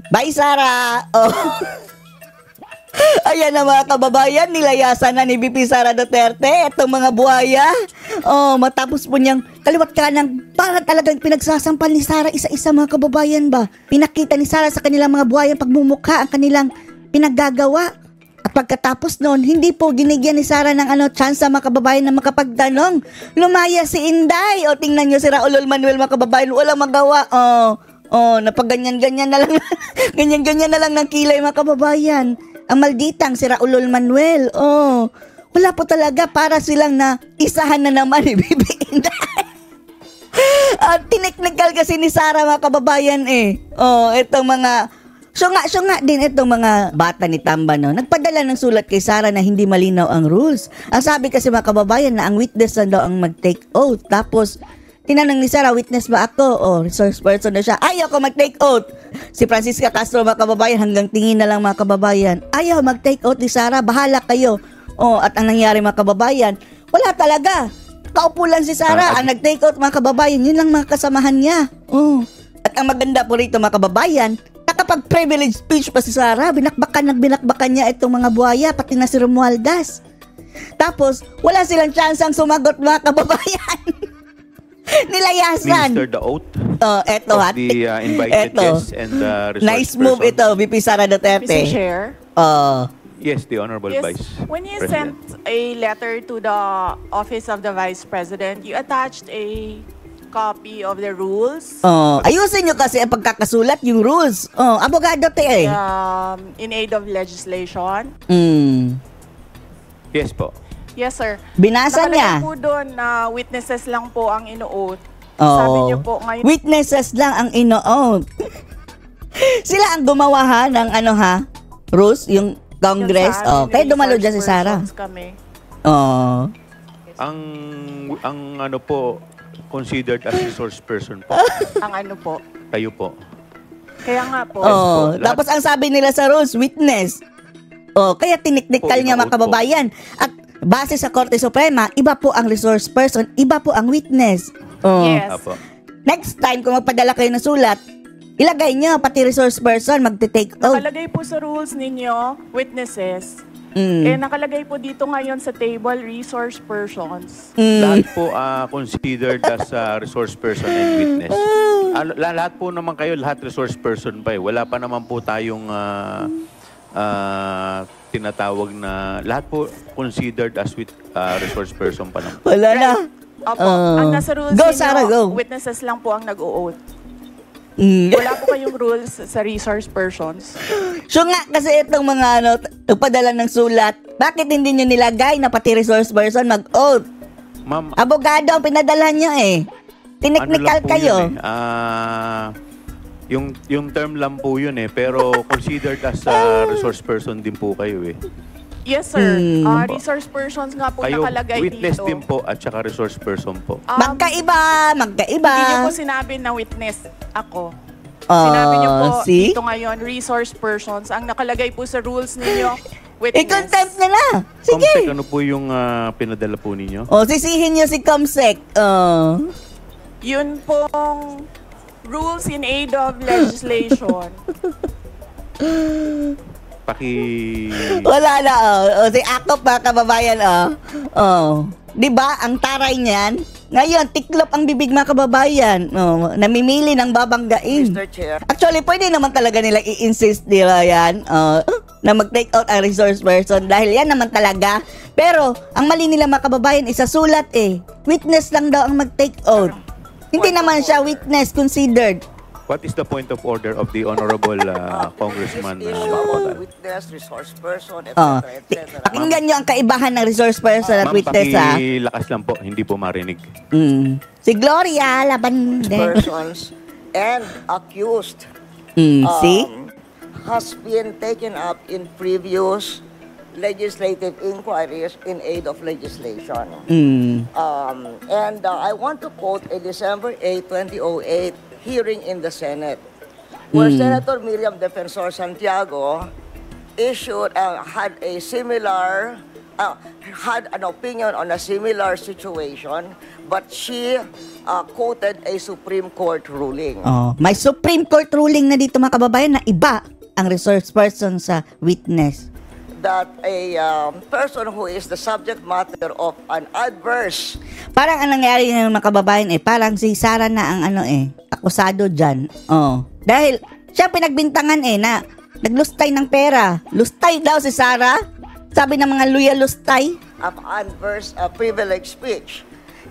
Bye, Sara! Oh. Ayan na mga kababayan, nilayasan na ni VP Sara Duterte itong mga buhaya. Oh, matapos po niyang kaliwat kanang parang talagang pinagsasampal ni Sara isa-isa mga kababayan ba. Pinakita ni Sara sa kanilang mga buhayang pagmumukha ang kanilang pinaggagawa. At pagkatapos noon, hindi po ginigyan ni Sara ng chance mga kababayan na makapagtanong. Lumaya si Inday. O tingnan niyo si Raul Manuel mga kababayan, walang magawa. Napaganyan-ganyan na lang. Ganyan-ganyan na lang ng kilay mga kababayan. Ang malditang si Raul Manuel. Wala po talaga, para silang na isahan na naman ni Bibi Inday. At tiniknikal kasi ni Sara mga kababayan itong mga syunga din itong mga bata ni Tamba, no? Nagpadala ng sulat kay Sara na hindi malinaw ang rules. Ang sabi kasi mga kababayan na ang witness na daw ang mag-take oath. Tapos tinanong ni Sara, witness ba ako? Resource person na siya. Ayaw ko mag-take oath. Si Francisca Castro mga kababayan, hanggang tingin na lang mga kababayan. Ayaw mag-take oath ni Sara, bahala kayo. At ang nangyari mga kababayan, wala talaga. Kaupo lang si Sara, ang nag-take oath mga kababayan, yun lang mga kasamahan niya. At ang maganda po rito mga kababayan, nakapag-privilege speech pa si Sara, binakbakan niya itong mga buhaya, pati na si Romualdez. Tapos, wala silang chansang sumagot mga kababayan. Nilayasan. Minister the oath eto of the invited guests and resource nice move person. Ito, VP Sara Duterte. Mr. Chair? Yes, the Honorable Vice When you President. sent a letter to the Office of the Vice President, you attached a copy of the rules Ayusin nyo kasi ang pagkakasulat, yung rules. Abogado te in aid of legislation. Yes po. Yes, sir. Binasa niya. Nakalagay po doon na witnesses lang po ang ino-oath. Sabi niyo po ngayon. Witnesses lang ang ino-oath. Sila ang gumawa ng rules, yung Congress. Kaya dumalo dyan si Sara. Kami. Ang po, considered as resource person po. Ang po? Kayo po. Kaya nga po. Tapos ang sabi nila sa rules, witness. Kaya tiniknikal niya mga kababayan. At base sa Korte Suprema, iba po ang resource person, iba po ang witness. Yes. Apo. Next time, kung magpadala kayo ng sulat, ilagay niyo pati resource person magte-take oath. Nakalagay po sa rules ninyo, witnesses. Mm. Nakalagay po dito ngayon sa table, resource persons. Lahat po considered as resource person and witness. Lahat po naman kayo, lahat resource person pa eh. Wala pa naman po tayong tinatawag na, lahat po considered as resource person pa naman. Wala na. Opo. Ang nasa rules Go, ninyo, Sarah, go. witnesses lang po ang nag-o-oath. Mm. Wala po kayong rules sa resource persons. So nga, kasi itong mga nagpadala ng sulat, bakit hindi nyo nilagay na pati resource person mag-oath? Ma'am, Abogado ang pinadala nyo eh. Tiniknikal po kayo. yun yung term lang po yun eh, pero considered as resource person din po kayo eh. Yes, sir. Resource persons nga po Kayo nakalagay witness dito. din po at saka resource person po. Magkaiba. Hindi niyo po sinabi na witness ako. Oh, Sinabi niyo po see? dito ngayon, resource persons. Ang nakalagay po sa rules ninyo, witness. I-contempt na na. Sige. Comsec, ano po yung pinadala po ninyo? Sisihin nyo si Comsec. Yun pong rules in aid of legislation. Wala na, si Akop mga kababayan, Diba, ang taray niyan, ngayon, tiklop ang bibig mga kababayan. Namimili ng babanggain. Mr. Chair. Actually, pwede naman talaga nila i-insist nila yan, na mag-take out ang resource person dahil yan naman talaga. Pero, ang mali nila mga kababayan, isa sulat eh. Witness lang daw ang mag-take out. Hindi naman siya witness considered. What is the point of order of the Honorable Congressman? This issue about witness, resource person, etc. etc. Pakinggan nyo ang kaibahan ng resource person at witness, ha? Pakilakas lang po, hindi po marinig. Si Gloria, laban din. Persons and accused See? has been taken up in previous legislative inquiries in aid of legislation. And I want to quote a December 8, 2008 hearing in the Senate, where Senator Miriam Defensor Santiago issued had an opinion on a similar situation, but she quoted a Supreme Court ruling. Oh, may Supreme Court ruling na dito mga kababayan na iba ang resource person sa witness. That a person who is the subject matter of an adverse Parang ang nangyari ng mga kababayan parang si Sara na ang akusado dyan. Oh. Dahil siya pinagbintangan na naglustay ng pera. Lustay daw si Sara. Sabi ng mga luya lustay. of adverse privilege speech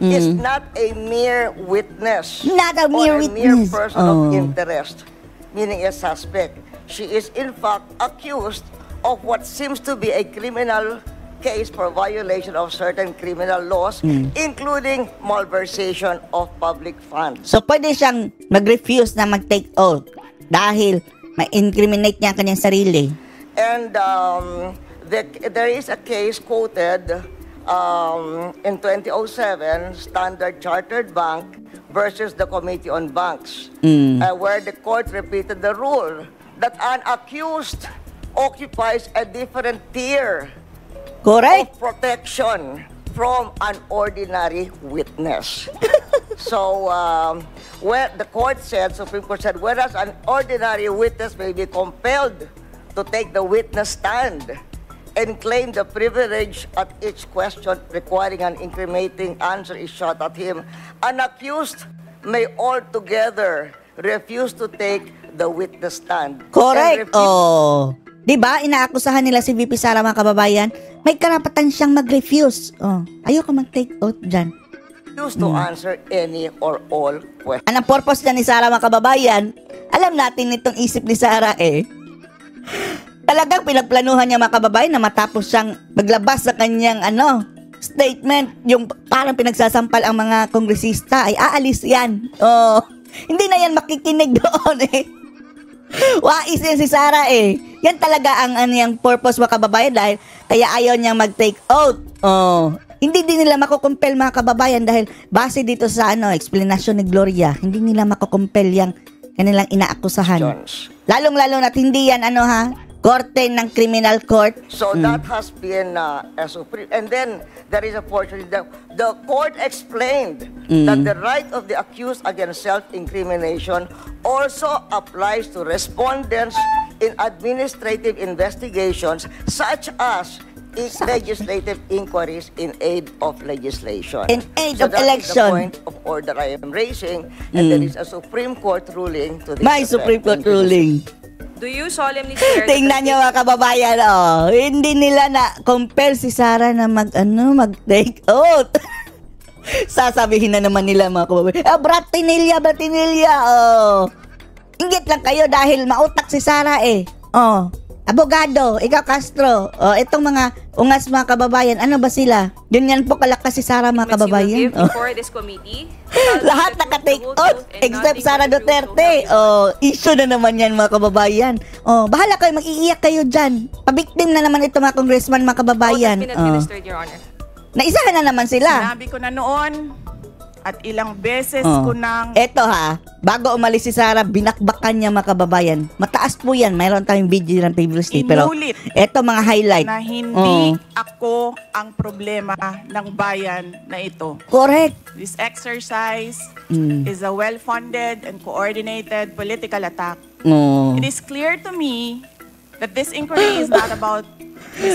is not a mere witness. Not a mere or witness. person of interest, meaning a suspect. She is in fact accused of what seems to be a criminal case for violation of certain criminal laws, including malversation of public funds. So pwede siyang mag-refuse na mag-take oath dahil ma-incriminate niya ang kanyang sarili. And there is a case quoted in 2007, Standard Chartered Bank versus the Committee on Banks, where the court repeated the rule that an accused occupies a different tier Correct? of protection from an ordinary witness. So, where the court said, Supreme Court said, whereas an ordinary witness may be compelled to take the witness stand and claim the privilege at each question requiring an incriminating answer is shot at him, an accused may altogether refuse to take the witness stand. Correct. Oh. 'Di ba? Inaakusahan nila si VP Sara mga kababayan, may karapatan siyang mag-refuse. Oh, ayoko mag-take oath diyan. Refuse to answer any or all questions. Anong purpose niya ni Sara mga kababayan? Alam natin itong isip ni Sara Talagang pinagplanuhan niya mga kababayan na matapos siyang maglabas sa kanyang statement, yung parang pinagsasampal ang mga kongresista ay aalis yan. Oh, hindi na yan makikinig doon Wais yan si Sara Yan talaga ang yung purpose mga kababayan dahil kaya ayaw niyang mag-take oath. Oh, hindi din nila makukumpel mga kababayan dahil base dito sa explanation ni Gloria, hindi nila makukumpel yung kanilang inaakusahan. Jones. Lalong-lalo na't hindi yan korte ng criminal court. So that has been a supreme. And then there is a portion that the court explained that the right of the accused against self-incrimination also applies to respondents in administrative investigations such as legislative inquiries in aid of legislation. In aid so of that election. Is the point of order I am raising, and there is a Supreme Court ruling to this May effect. Supreme Court ruling. Do you solemnly swear Tingnan niyo mga kababayan, hindi nila na-compel si Sara na mag-take oath. Sasabihin na naman nila mga kababayan, Bratinilla, Inggit lang kayo dahil mautak si Sara abogado, ikaw Castro, itong mga ungas mga kababayan, ano ba sila? Ganyan po kalakas si Sara mga kababayan. before this committee? Lahat naka-take oath except Sara Duterte. Issue na naman yan mga kababayan. Bahala kayo, mag-iiyak kayo dyan. Pabiktim na naman ito mga congressman mga kababayan. Been administered, Your Honor. Naisahan na naman sila. Sinabi ko na noon at ilang beses ko nang Eto bago umalis si Sara, binakbakan niya mga kababayan. Mataas po yan, mayroon tayong video ng previously. Pero Inulit eto mga highlight. na hindi ako ang problema ng bayan na ito. Correct. This exercise is a well-funded and coordinated political attack. It is clear to me that this inquiry is not about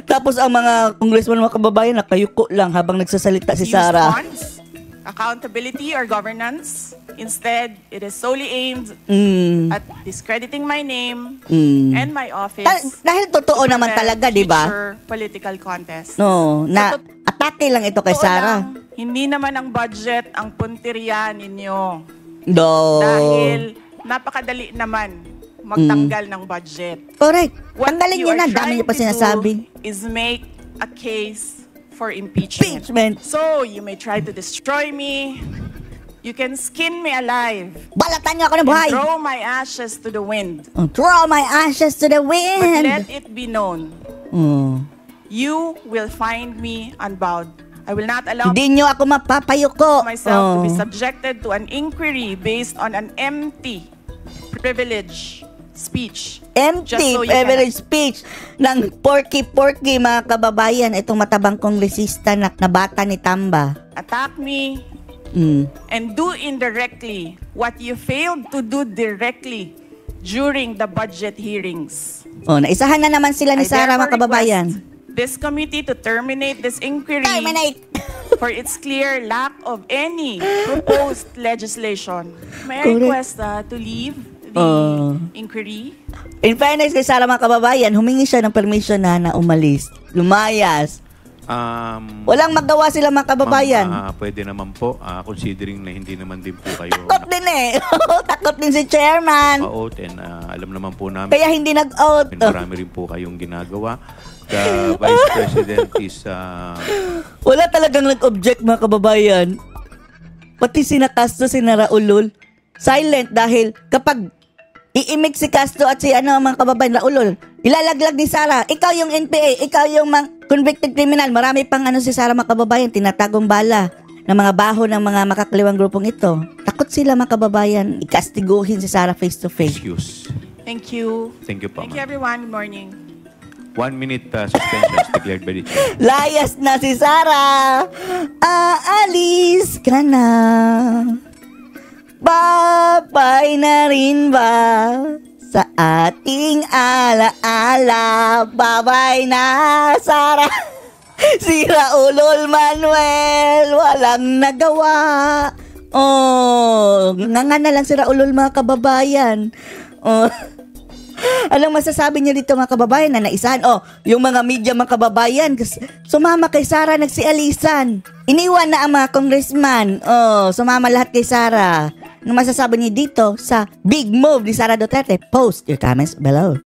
Tapos ang mga congressman mga kababayan nakayuko lang habang nagsasalita si used Sara. funds, accountability, or governance. Instead, it is solely aimed at discrediting my name and my office. Dahil totoo to naman prevent talaga, di ba? future political contest. Na atake lang ito kay Totoo Sara. lang, hindi naman ang budget ang punteriya ninyo. No. Dahil napakadali naman magtanggal ng budget. Correct. What Tanggalin you niyo are na, dami trying niyo pa to sinasabi. do is make a case for impeachment. Impeachment. So, you may try to destroy me. You can skin me alive. Balatan niyo ako ng buhay. And throw my ashes to the wind. Throw my ashes to the But wind. let it be known, you will find me unbowed. I will not allow Hindi niyo ako mapapayuko. myself to be subjected to an inquiry based on an empty privilege speech. Just Empty so you privilege speech ng porky-porky mga kababayan. Itong matabang kongresista na bata ni Tamba. Attack me and do indirectly what you failed to do directly during the budget hearings. Oh, naisahan na naman sila ni I Sara, mga therefore kababayan. request this committee to terminate this inquiry Terminate! for its clear lack of any proposed legislation. May I Correct. request to leave the inquiry? In fairness kay Sara, mga kababayan, humingi siya ng permission na umalis. Lumayas. Walang magawa sila, mga kababayan. Pwede naman po, considering na hindi naman din po kayo Takot din eh. Takot din si chairman. naka-oath and alam naman po namin Kaya hindi nag-out. marami rin po kayong ginagawa. The Vice President is Wala talagang nag-object, mga kababayan. Pati sina Castro, sina Raulol, silent dahil kapag iimik si Castro at si mga kababayan, Raulol, ilalaglag ni Sara, ikaw yung NPA, ikaw yung convicted criminal. Marami pang si Sara, mga kababayan, tinatagong bala ng mga baho ng mga makakaliwang grupong ito. Takot sila, mga kababayan, ikastiguhin si Sara face to face. excuse. Thank you. Thank you po, Thank you, ma'am. everyone. Good morning. 1 minute suspension is declared by the chair. Layas na si Sara. Aalis ka na. Babay na rin ba sa ating alaala? Babay na, Sara. Si Raulol Manuel, walang nagawa. Oh, nga na lang si Raulol, mga kababayan. Oh. Anong masasabi niyo dito, mga kababayan, na naisahan? Oh, yung mga media, mga kababayan, sumama kay Sara, nagsialisan. Iniwan na ang mga congressman. Oh, sumama lahat kay Sara. Anong masasabi niyo dito sa big move ni Sara Duterte? Post your comments below.